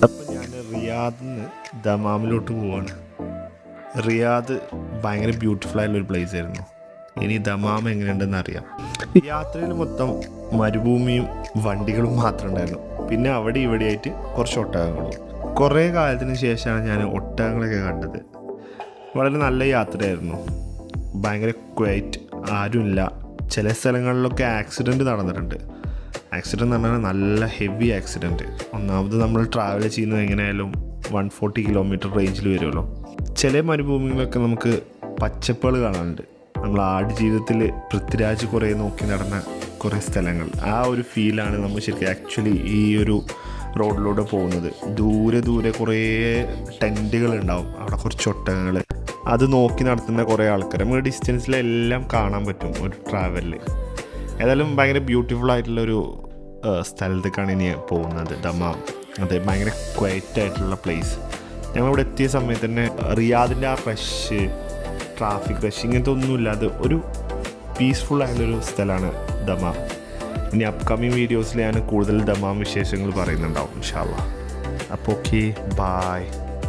അപ്പം ഞാൻ റിയാദിൽ നിന്ന് ദമാമിലോട്ട് പോവാണ്. റിയാദ് ഭയങ്കര ബ്യൂട്ടിഫുൾ ആയിട്ടുള്ളൊരു പ്ലേസ് ആയിരുന്നു. ഇനി ദമാം എങ്ങനെയുണ്ടെന്ന് അറിയാം. യാത്രയിൽ മൊത്തം മരുഭൂമിയും വണ്ടികളും മാത്രമേ ഉണ്ടായിരുന്നു. പിന്നെ അവിടെ ഇവിടെയായിട്ട് കുറച്ച് ഒട്ടകങ്ങളും. കുറേ കാലത്തിന് ശേഷമാണ് ഞാൻ ഒട്ടകങ്ങളൊക്കെ കണ്ടത്. വളരെ നല്ല യാത്രയായിരുന്നു. ഭയങ്കര ക്വയറ്റ്, ആരുമില്ല. ചില സ്ഥലങ്ങളിലൊക്കെ ആക്സിഡൻറ്റ് നടന്നിട്ടുണ്ട്. ആക്സിഡൻറ്റ് എന്ന് പറഞ്ഞാൽ നല്ല ഹെവി ആക്സിഡൻറ്റ്. ഒന്നാമത് നമ്മൾ ട്രാവൽ ചെയ്യുന്നത് എങ്ങനെയായാലും 140 കിലോമീറ്റർ റേഞ്ചിൽ വരുമല്ലോ. ചില മരുഭൂമികളൊക്കെ നമുക്ക് പച്ചപ്പുകൾ കാണാനുണ്ട്. നമ്മൾ ആടുജീവിതത്തിൽ പൃഥ്വിരാജ് കുറേ നോക്കി നടന്ന കുറേ സ്ഥലങ്ങൾ, ആ ഒരു ഫീലാണ് നമ്മൾ ശരിക്കും ആക്ച്വലി ഈ ഒരു റോഡിലൂടെ പോകുന്നത്. ദൂരെ ദൂരെ കുറേ ടെൻറ്റുകളുണ്ടാവും, അവിടെ കുറച്ച് ഒട്ടകങ്ങൾ, അത് നോക്കി നടത്തുന്ന കുറേ ആൾക്കാർ. നമുക്ക് ഡിസ്റ്റൻസിലെല്ലാം കാണാൻ പറ്റും ഒരു ട്രാവലിൽ. ഏതായാലും ഭയങ്കര ബ്യൂട്ടിഫുൾ ആയിട്ടുള്ളൊരു സ്ഥലത്തേക്കാണ് ഇനി പോകുന്നത്, ദമാം. അതെ, ഭയങ്കര ക്വയറ്റ് ആയിട്ടുള്ള പ്ലേസ്. ഞങ്ങളിവിടെ എത്തിയ സമയത്ത് തന്നെ റിയാദിൻ്റെ ആ റഷ്, ട്രാഫിക് റഷ് ഇങ്ങനത്തെ ഒന്നുമില്ലാതെ ഒരു പീസ്ഫുൾ ആയിട്ടുള്ളൊരു സ്ഥലമാണ് ദമാം. ഇനി അപ്കമിങ് വീഡിയോസിൽ ഞാൻ കൂടുതൽ ദമാം വിശേഷങ്ങൾ പറയുന്നുണ്ടാവും ഇൻഷാ അല്ലാഹ്. അപ്പോൾ ഓക്കെ, ബായ്.